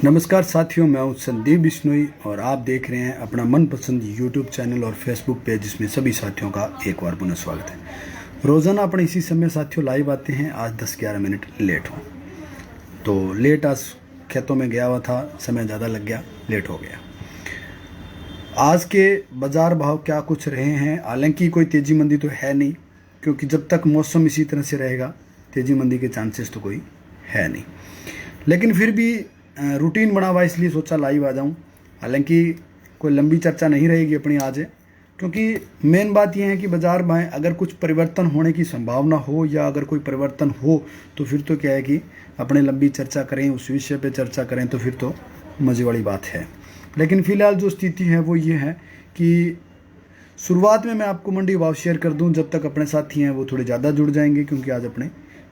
नमस्कार साथियों, मैं हूं संदीप बिश्नोई और आप देख रहे हैं अपना मनपसंद यूट्यूब चैनल और फेसबुक पेज, जिसमें सभी साथियों का एक बार पुनः स्वागत है। रोज़ाना अपने इसी समय साथियों लाइव आते हैं। आज 10-11 मिनट लेट हो, तो लेट आज खेतों में गया हुआ था, समय ज़्यादा लग गया, लेट हो गया। आज के बाज़ार भाव क्या कुछ रहे हैं, हालांकि कोई तेज़ी मंदी तो है नहीं, क्योंकि जब तक मौसम इसी तरह से रहेगा तेज़ी मंदी के चांसेस तो कोई है नहीं। लेकिन फिर भी रूटीन बना हुआ, इसलिए सोचा लाइव आ जाऊं। हालांकि कोई लंबी चर्चा नहीं रहेगी अपनी आज, क्योंकि मेन बात यह है कि बाज़ार में अगर कुछ परिवर्तन होने की संभावना हो या अगर कोई परिवर्तन हो तो फिर तो क्या है कि अपने लंबी चर्चा करें, उस विषय पे चर्चा करें, तो फिर तो मज़े वाली बात है। लेकिन फ़िलहाल जो स्थिति है वो ये है कि शुरुआत में मैं आपको मंडी भाव शेयर कर दूं, जब तक अपने साथी हैं वो थोड़े ज़्यादा जुड़ जाएंगे, क्योंकि आज अपने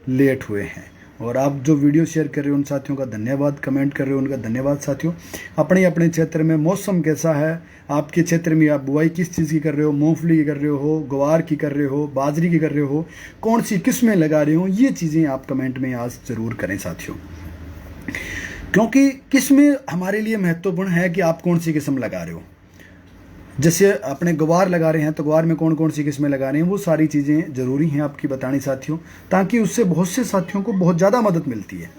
लेट हुए हैं। और आप जो वीडियो शेयर कर रहे हो उन साथियों का धन्यवाद, कमेंट कर रहे हो उनका धन्यवाद। साथियों, अपने अपने क्षेत्र में मौसम कैसा है, आपके क्षेत्र में आप बुआई किस चीज़ की कर रहे हो, मूंगफली की कर रहे हो, ग्वार की कर रहे हो, बाजरी की कर रहे हो, कौन सी किस्में लगा रहे हो, ये चीज़ें आप कमेंट में आज ज़रूर करें साथियों, क्योंकि किस्में हमारे लिए महत्वपूर्ण है कि आप कौन सी किस्म लगा रहे हो। जैसे अपने ग्वार लगा रहे हैं तो ग्वार में कौन कौन सी किस्में लगा रहे हैं, वो सारी चीज़ें ज़रूरी हैं आपकी बतानी साथियों, ताकि उससे बहुत से साथियों को बहुत ज़्यादा मदद मिलती है।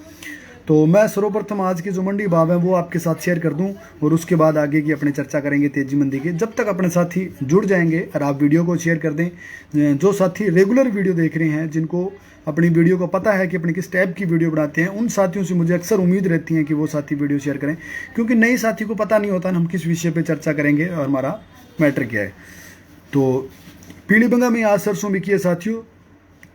तो मैं सर्वप्रथम आज के जो मंडी भाव है वो आपके साथ शेयर कर दूं, और उसके बाद आगे की अपनी चर्चा करेंगे तेजी मंदी के। जब तक अपने साथी जुड़ जाएंगे और आप वीडियो को शेयर कर दें, जो साथी रेगुलर वीडियो देख रहे हैं, जिनको अपनी वीडियो को पता है कि अपनी किस टाइप की वीडियो बनाते हैं, उन साथियों से मुझे अक्सर उम्मीद रहती है कि वो साथी वीडियो शेयर करें, क्योंकि नए साथी को पता नहीं होता हम किस विषय पर चर्चा करेंगे और हमारा मैटर क्या है। तो पीलीबंगा में आज सरसों बिकी है साथियों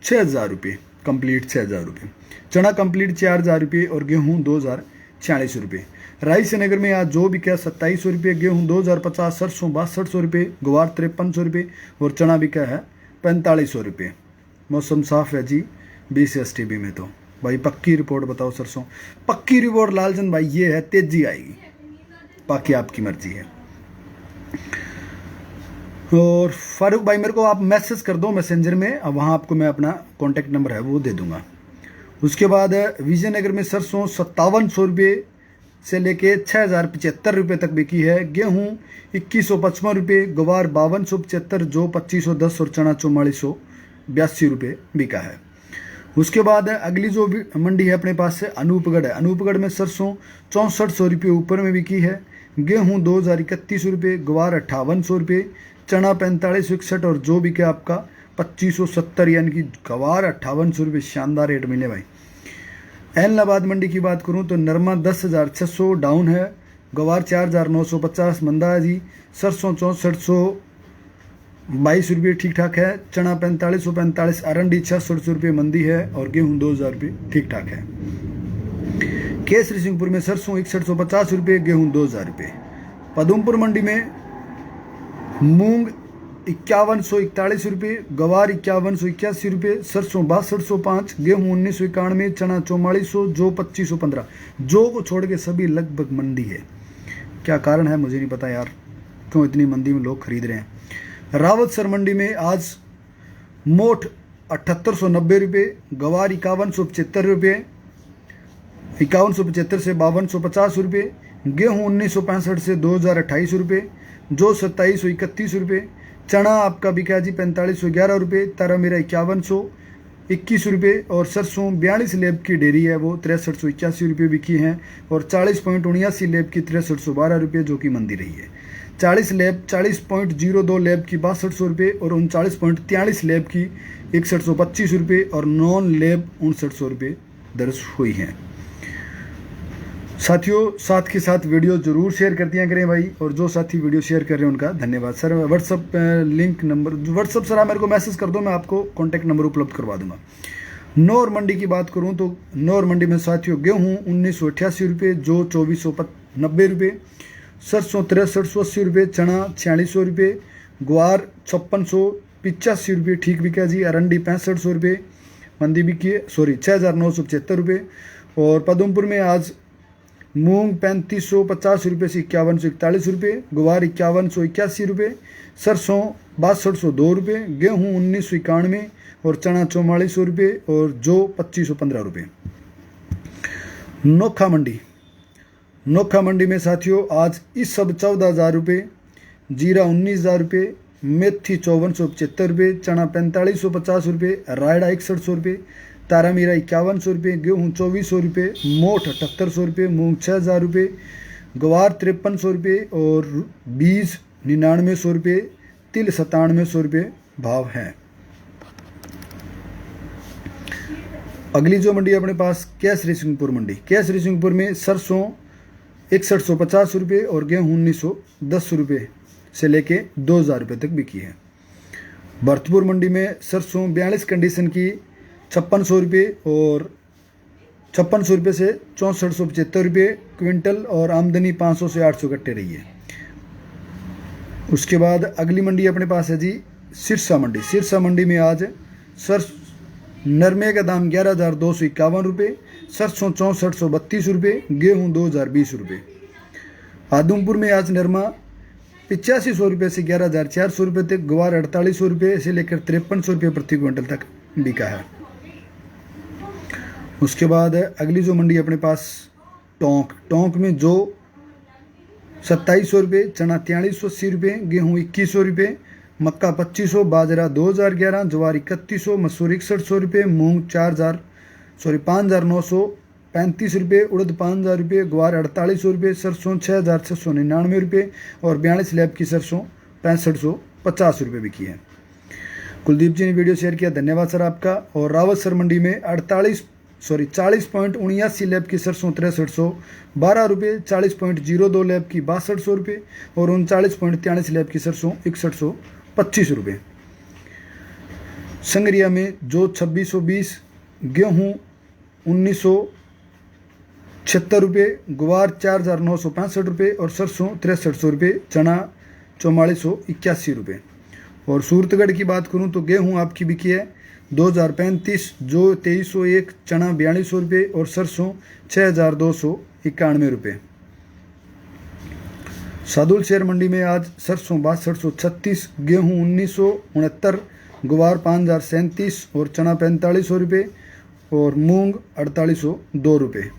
6,000 रुपये कंप्लीट, 6,000 रुपये। चना कंप्लीट 4,000 रुपये और गेहूँ 2,046 रुपये। रायसेनगर में आज जो बिका 2,700 रुपये, गेहूँ 2,050, सरसों 6,200 रुपये, ग्वार 5300 रुपये और चना बिका है 4,500 रुपये। मौसम साफ है जी 20 STB में। तो भाई पक्की रिपोर्ट बताओ सरसों, पक्की रिपोर्ट लालचंद भाई ये है, तेजी आएगी, बाकी आपकी मर्जी है। और फारूक भाई मेरे को आप मैसेज कर दो मैसेंजर में, अब वहाँ आपको मैं अपना कॉन्टैक्ट नंबर है वो दे दूंगा। उसके बाद विजयनगर में सरसों 5,700 रुपये से लेके 6,075 रुपये तक बिकी है, गेहूँ 2,155 रुपये, ग्वार 5,275, जो 2,510 और चना 4,482 रुपये बिका है। उसके बाद अगली जो मंडी है अपने पास से अनूपगढ़ है। अनूपगढ़ में सरसों 6,400 रुपये ऊपर में बिकी है, गेहूँ 2,031 रुपये, ग्वार 5,800 रुपये, चना 4,561 और जो बिके आपका 2,570, यानी कि ग्वार 5,800 रुपये। शानदार रेट मिले भाई। ऐलनाबाद मंडी की बात करूं तो नरमा 10,600 डाउन है, ग्वार 4,950 मंदा है जी, सरसों 6,422 रुपये ठीक ठाक है, चना 4,545, अरंडी 600 रुपये मंदी है और गेहूँ 2,000 रुपये ठीक ठाक है। केसरी सिंहपुर में सरसों 6150 रुपये, गेहूँ 2,000 रुपये। पदमपुर मंडी में मूंग 5,141 रुपये, ग्वार 5,181 रुपये, सरसों 6205, गेहूँ 1,991, चना 4400, जो 2,515। जो को छोड़ के सभी लगभग मंदी है। क्या कारण है मुझे नहीं पता यार, क्यों इतनी मंदी में लोग खरीद रहे हैं। रावतसर मंडी में आज मोठ 7,890 रुपये, ग्वार 5,175 रुपये, 5,175 से 5,250 रुपये, गेहूँ 1,965 से 2,028 रुपये, जो 2,731 रुपये, चना आपका बिका जी 4,511 रुपये, तारा मेरा 5,121 रुपये और सरसों 42 लेब की डेरी है वो 6,381 रुपये बिकी हैं, और 40.79 लेब की 6,312 रुपये जो कि मंदी रही है। 40.02 लेब की 6,200 रुपये और 39.43 लेब की 6,125 रुपये और नॉन लेब 6,900 रुपये दर्ज हुई हैं। साथियों साथ के साथ वीडियो जरूर शेयर कर दिया करें भाई, और जो साथी वीडियो शेयर कर रहे हैं उनका धन्यवाद। Sir WhatsApp link number, WhatsApp sir आप मेरे को मैसेज कर दो, मैं आपको कॉन्टैक्ट नंबर उपलब्ध करवा दूंगा। नौर मंडी की बात करूं तो नौर मंडी में साथियों गेहूँ 1,988 रुपये, जो 2,490 रुपये, सरसों 6,380 रुपये, चना 4,600 रुपये, ग्वार 5,685 रुपये ठीक बिका जी, अरंडी 6,500 रुपये मंदी बिकी है, 6,975 रुपये। और पदमपुर में आज मूंग 3,550 रुपये से 5,141 रुपये, ग्वार 5,181 रुपये, सरसों 6,202 रुपये, गेहूँ 1,991, और चना 4400 रुपये और जौ 2515 रुपये। नोखा मंडी, नोखा मंडी में साथियों आज इस सब 14,000 रुपये, जीरा 19,000 रुपये, मेथी 5475 रुपये, चना 4550 रुपये, रायड़ा 6100 रुपये, तारा मीरा 5100 रुपये, गेहूँ 2400 रुपये, मोठ 7800 रुपये, मूंग 6000 रुपये, गवार 5300 रुपये और बीज 9900 रुपये, तिल 9700 रुपये भाव है। अगली जो मंडी अपने पास केसरी सिंहपुर मंडी, केसरी सिंहपुर में सरसों 6150 रुपये और गेहूँ 1910 रुपये से लेके 2000 रुपये तक बिकी है। भरतपुर मंडी में सरसों 42 कंडीशन की 5600 रुपये और 5600 रुपये से 6475 रुपये क्विंटल और आमदनी 500 से 800 कट्टे रही है। उसके बाद अगली मंडी अपने पास है जी सिरसा मंडी। सिरसा मंडी में आज नरमे का दाम 11,251 रुपये, सरसों 6432 रुपये, गेहूँ 2020 रुपये। आदमपुर में आज नरमा 8500 रुपये से 11,400 रुपये तक, गवार 4800 रुपये से लेकर 5300 रुपये प्रति क्विंटल तक बिका है। उसके बाद अगली जो मंडी अपने पास टोंक, टोंक में जो 2700 रुपये, चना 4380 रुपये, गेहूँ 2100 रुपये, मक्का 2500, बाजरा 2011, ज्वार 3100, मसूर 6100 रुपये, मूंग 5,935 रुपये, उड़द 5000 रुपये, ग्वार 4800 रुपये, सरसों 6,699 रुपये और 42 लैब की सरसों 6550 रुपये बिकी है। कुलदीप जी ने वीडियो शेयर किया, धन्यवाद सर आपका। और रावत सर मंडी में 40.79 लैब की सरसों 6312 रुपये, 40.02 लैब की 6200 रुपये और 39.43 लैब की सरसों 6125 रुपये। संगरिया में जो 2620, गेहूँ 1976 रुपये, ग्वार 4965 रुपये और सरसों 6300 रुपये, चना 4481 रुपये। और सूरतगढ़ की बात करूं तो गेहूं आपकी बिकी है 2035, जो 2301, चना 4200 रुपये और सरसों 6291 रुपये। सादुल शेयर मंडी में आज सरसों 6236, गेहूं 1969, ग्वार 5037 और चना 4500 रुपये और मूंग 4802 रुपये।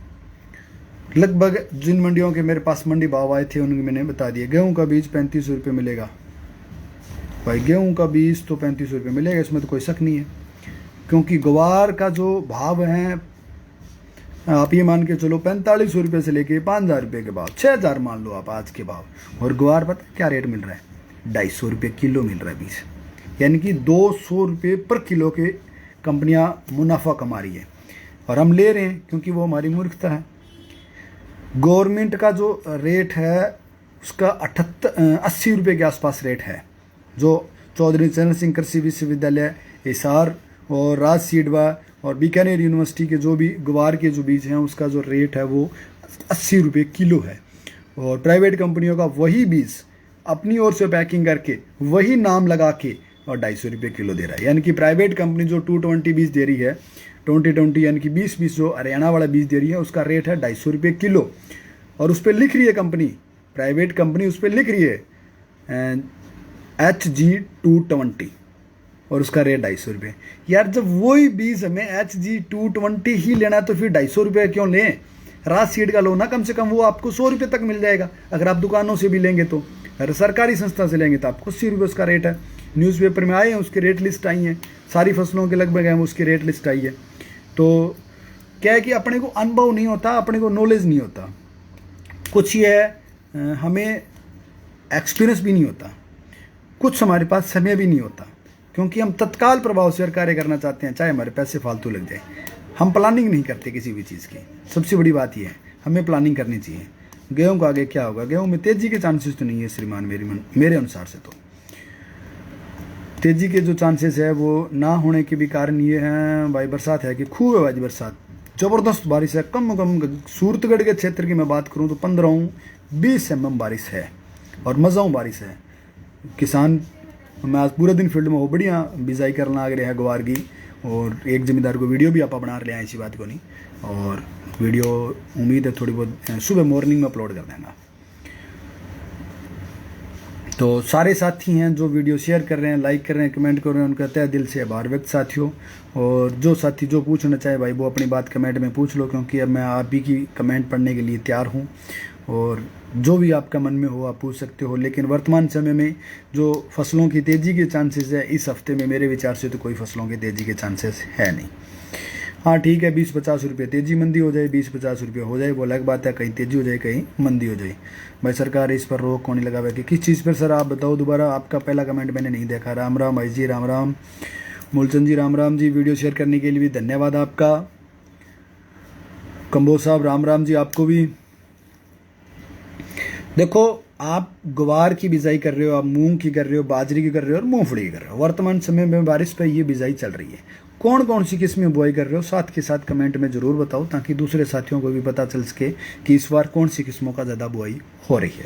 लगभग जिन मंडियों के मेरे पास मंडी भाव आए थे उनके मैंने बता दिए। गेहूं का बीज 3500 रुपये मिलेगा भाई, गेहूं का बीज तो 3500 रुपये मिलेगा, इसमें तो कोई शक नहीं है। क्योंकि ग्वार का जो भाव है आप ये मान के चलो 4500 रुपये से लेके 5000 रुपये के भाव, 6000 मान लो आप आज के भाव। और ग्वार पता क्या रेट मिल रहा है? 250 रुपये किलो मिल रहा है बीज, यानी कि 200 रुपये पर किलो के कंपनियां मुनाफा कमा रही है और हम ले रहे हैं क्योंकि वो हमारी मूर्खता है। गवर्नमेंट का जो रेट है उसका 80 रुपये के आसपास रेट है, जो चौधरी चरण सिंह कृषि विश्वविद्यालय हिसार और राज सीडवा और बीकानेर यूनिवर्सिटी के जो भी ग्वार के जो बीज हैं उसका जो रेट है वो 80 रुपये किलो है। और प्राइवेट कंपनियों का वही बीज अपनी ओर से पैकिंग करके वही नाम लगा के और 250 रुपये किलो दे रहा है। यानी कि प्राइवेट कंपनी जो 220 बीज दे रही है, 2020 यानी कि 20 जो हरियाणा वाला बीज दे रही है, उसका रेट है 250 रुपये किलो। और उस पर लिख रही है कंपनी, प्राइवेट कंपनी उस पर लिख रही है HG220 और उसका रेट 250 रुपये। यार जब वही बीज हमें HG220 ही लेना है तो फिर 250 रुपये क्यों लें? राज सीड का लो ना, कम से कम वो आपको 100 रुपये तक मिल जाएगा। अगर आप दुकानों से भी लेंगे तो, अगर सरकारी संस्था से लेंगे तो आपको 80 रुपये उसका रेट है। न्यूज़पेपर में आए हैं, उसकी रेट लिस्ट आई है, सारी फसलों के लगभग हैं उसकी रेट लिस्ट आई है। तो क्या है कि अपने को अनुभव नहीं होता, अपने को नॉलेज नहीं होता, कुछ ये है हमें एक्सपीरियंस भी नहीं होता, कुछ हमारे पास समय भी नहीं होता, क्योंकि हम तत्काल प्रभाव से कार्य करना चाहते हैं, चाहे हमारे पैसे फालतू लग जाए। हम प्लानिंग नहीं करते किसी भी चीज़ की। सबसे बड़ी बात यह है हमें प्लानिंग करनी चाहिए। गेहूं का आगे क्या होगा? गेहूं में तेजी के चांसेस तो नहीं है श्रीमान, मेरे अनुसार से तो तेजी के जो चांसेस है वो ना होने के भी कारण ये हैं भाई, बरसात है कि खूब है भाई, बरसात ज़बरदस्त बारिश है। कम सूरतगढ़ के क्षेत्र की मैं बात करूँ तो 15-20 mm बारिश है और मज़ाऊ बारिश है। किसान मैं आज पूरा दिन फील्ड में हो, बढ़िया बिजाई करना आ गए हैं ग्वार की। और एक जमींदार को वीडियो भी आप बना रहे हैं, ऐसी बात को नहीं। और वीडियो उम्मीद है थोड़ी बहुत सुबह मॉर्निंग में अपलोड कर देंगे। तो सारे साथी हैं जो वीडियो शेयर कर रहे हैं, लाइक कर रहे हैं, कमेंट कर रहे हैं, उनका तहे दिल से आभार व्यक्त साथियों। और जो साथी जो पूछना चाहे भाई वो अपनी बात कमेंट में पूछ लो, क्योंकि अब मैं आप ही की कमेंट पढ़ने के लिए तैयार हूँ। और जो भी आपका मन में हो आप पूछ सकते हो। लेकिन वर्तमान समय में जो फसलों की तेज़ी के चांसेस है, इस हफ्ते में मेरे विचार से तो कोई फसलों की तेज़ी के चांसेस है नहीं। हाँ ठीक है, 20-50 रुपये तेज़ी मंदी हो जाए, 20-50 रुपये हो जाए वो अलग बात है। कहीं तेज़ी हो जाए, कहीं मंदी हो जाए। भाई सरकार इस पर रोक कौन नहीं लगावे कि किस चीज़ पर सर आप बताओ दोबारा। आपका पहला कमेंट मैंने नहीं देखा। राम राम भाई जी, राम राम। मूलचंद जी राम राम जी, वीडियो शेयर करने के लिए भी धन्यवाद आपका। कंबोज साहब राम राम जी आपको भी। देखो आप ग्वार की बिजाई कर रहे हो, आप मूंग की कर रहे हो, बाजरे की कर रहे हो और मूंगफली की कर रहे हो। वर्तमान समय में बारिश पर ये बिजाई चल रही है। कौन कौन सी किस्में बुआई कर रहे हो साथ के साथ कमेंट में ज़रूर बताओ, ताकि दूसरे साथियों को भी पता चल सके कि इस बार कौन सी किस्मों का ज़्यादा बुआई हो रही है।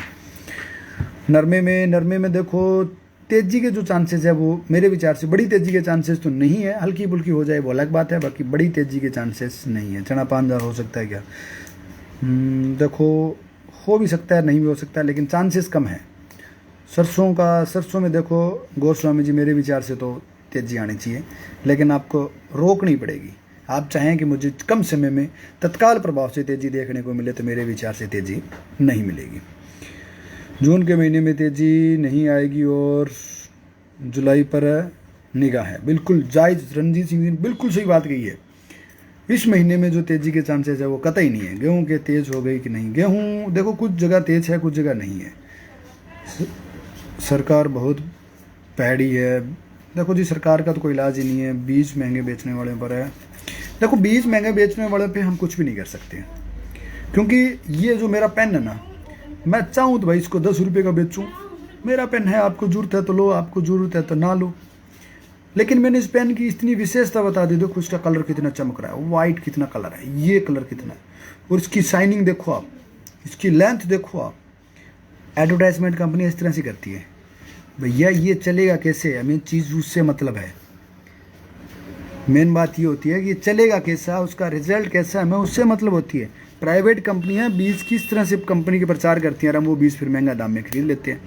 नरमे में देखो तेज़ी के जो चांसेस है वो मेरे विचार से बड़ी तेज़ी के चांसेस तो नहीं है। हल्की फुल्की हो जाए वो अलग बात है, बाकी बड़ी तेज़ी के चांसेस नहीं है। चना 5000 हो सकता है क्या? देखो हो भी सकता है, नहीं भी हो सकता है, लेकिन चांसेस कम है। सरसों में देखो गोस्वामी जी मेरे विचार से तो तेज़ी आनी चाहिए, लेकिन आपको रोकनी पड़ेगी। आप चाहें कि मुझे कम समय में तत्काल प्रभाव से तेज़ी देखने को मिले तो मेरे विचार से तेज़ी नहीं मिलेगी। जून के महीने में तेज़ी नहीं आएगी और जुलाई पर निगाह है। बिल्कुल जायज़, रणजीत सिंह जी ने बिल्कुल सही बात कही है। इस महीने में जो तेज़ी के चांसेस है वो कतई नहीं है। गेहूं के तेज़ हो गई कि नहीं? गेहूं देखो कुछ जगह तेज़ है, कुछ जगह नहीं है। सरकार बहुत पैड़ी है। देखो जी सरकार का तो कोई इलाज ही नहीं है। बीज महंगे बेचने वाले पर है। देखो बीज महंगे बेचने वाले पे हम कुछ भी नहीं कर सकते, क्योंकि ये जो मेरा पेन है ना, मैं चाहूँ तो भाई इसको 10 रुपये का बेचूँ। मेरा पेन है, आपको ज़रूरत है तो लो, आपको ज़रूरत है तो ना लो। लेकिन मैंने इस पेन की इतनी विशेषता बता दी। देखो इसका कलर कितना चमक रहा है, वाइट कितना कलर है, ये कलर कितना है, और इसकी शाइनिंग देखो आप, इसकी लेंथ देखो आप। एडवर्टाइजमेंट कंपनी इस तरह से करती है। भैया ये चलेगा कैसे? हमें चीज़ उससे मतलब है। मेन बात ये होती है कि चलेगा कैसा, उसका रिजल्ट कैसा, हमें उससे मतलब होती है। प्राइवेट कंपनियां बीज किस तरह से कंपनी के प्रचार करती हैं और हम वो बीज फिर महंगा दाम में खरीद लेते हैं।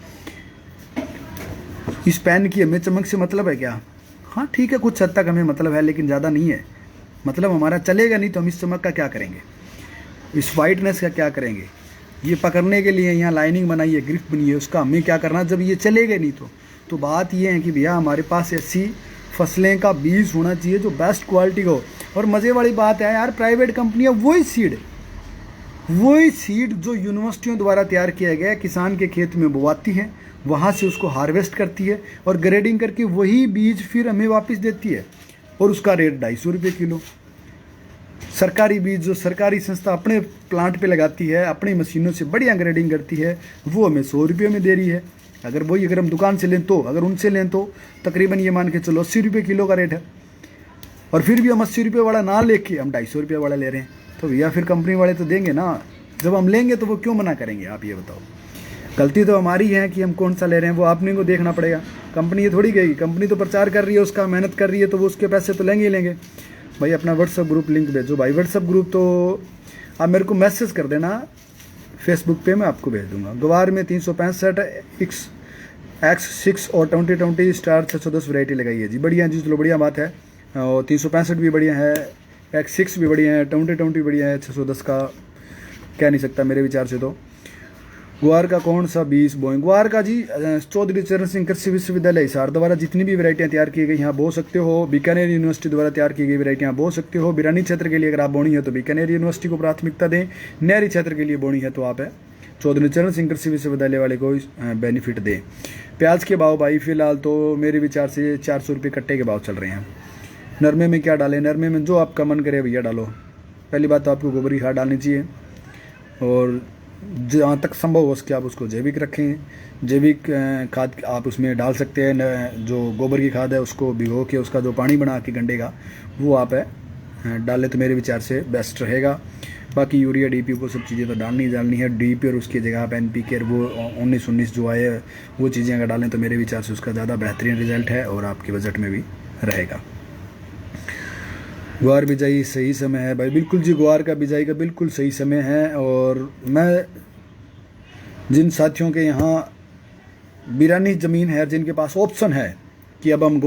इस पेन की हमें चमक से मतलब है क्या? हाँ ठीक है, कुछ हद तक हमें मतलब है, लेकिन ज़्यादा नहीं है। मतलब हमारा चलेगा नहीं तो हम इस चमक का क्या करेंगे, इस वाइटनेस का क्या करेंगे? ये पकड़ने के लिए यहाँ लाइनिंग बनाई है, ग्रिप बनी है, उसका हमें क्या करना जब ये चलेगा नहीं तो बात ये है कि भैया हमारे पास ऐसी फसलें का बीज होना चाहिए जो बेस्ट क्वालिटी का हो। और मज़े वाली बात है यार, प्राइवेट कंपनियाँ वही सीड जो यूनिवर्सिटियों द्वारा तैयार किया गया है, किसान के खेत में बोआती है, वहाँ से उसको हार्वेस्ट करती है और ग्रेडिंग करके वही बीज फिर हमें वापस देती है, और उसका रेट 250 रुपये किलो। सरकारी बीज जो सरकारी संस्था अपने प्लांट पे लगाती है, अपनी मशीनों से बढ़िया ग्रेडिंग करती है, वो हमें 100 रुपये में दे रही है। अगर हम दुकान से लें तो, अगर उनसे लें तो तकरीबन ये मान के चलो 80 रुपये किलो का रेट है, और फिर भी हम 80 रुपये वाला ना लेके हम 250 रुपये वाला ले रहे हैं। तो भैया फिर कंपनी वाले तो देंगे ना, जब हम लेंगे तो वो क्यों मना करेंगे? आप ये बताओ। गलती तो हमारी है कि हम कौन सा ले रहे हैं, वो आपने को देखना पड़ेगा। कंपनी ये थोड़ी कहेगी, कंपनी तो प्रचार कर रही है, उसका मेहनत कर रही है, तो वो उसके पैसे तो लेंगे ही लेंगे। भाई अपना व्हाट्सअप ग्रुप लिंक भेजो भाई। व्हाट्सअप ग्रुप तो आप मेरे को मैसेज कर देना फेसबुक पे, मैं आपको भेज दूंगा। गवार में 365 X6 और 2020 स्टार 610 वैरायटी लगाई है जी। बढ़िया जी, चलो बढ़िया बात है। और 365 भी बढ़िया है, X6 भी बढ़िया है, 2020 बढ़िया है, 610 का कह नहीं सकता मेरे विचार से। तो ग्वार का कौन सा बीज बोएं? ग्वार का जी चौधरी चरण सिंह कृषि विश्वविद्यालय हिसार द्वारा जितनी भी वैरायटियाँ तैयार की गई यहाँ बो सकते हो। बीकानेर यूनिवर्सिटी द्वारा तैयार की गई वैरायटियाँ बो सकते हो। बिरानी क्षेत्र के लिए अगर आप बोनी है तो बीकानेर यूनिवर्सिटी को प्राथमिकता दें। नहरी क्षेत्र के लिए बोनी है तो आप चौधरी चरण सिंह कृषि विश्वविद्यालय वाले को बेनिफिट दें। प्याज के भाव भाई फिलहाल तो मेरे विचार से 400 रुपये कट्टे के भाव चल रहे हैं। नरमे में क्या डालें? नरमे में जो आपका मन करे भैया डालो। पहली बात तो आपको गोबर की खाद डालनी चाहिए, और जहाँ तक संभव हो सके आप उसको जैविक रखें। जैविक खाद आप उसमें डाल सकते हैं। जो गोबर की खाद है उसको भिगो के उसका जो पानी बना के गंडे का वो आप डालें तो मेरे विचार से बेस्ट रहेगा। बाकी यूरिया डीपी वो सब चीज़ें तो डालनी है। डीपी और उसकी जगह आप NPK वो 19-19 जो आए वो चीज़ें अगर डालें तो मेरे विचार से उसका ज़्यादा बेहतरीन रिजल्ट है और आपके बजट में भी रहेगा। ग्वार बिजाई सही समय है भाई? बिल्कुल जी, ग्वार का बिजाई का बिल्कुल सही समय है। और मैं जिन साथियों के यहाँ बिरानी ज़मीन है जिनके पास ऑप्शन है कि अब हम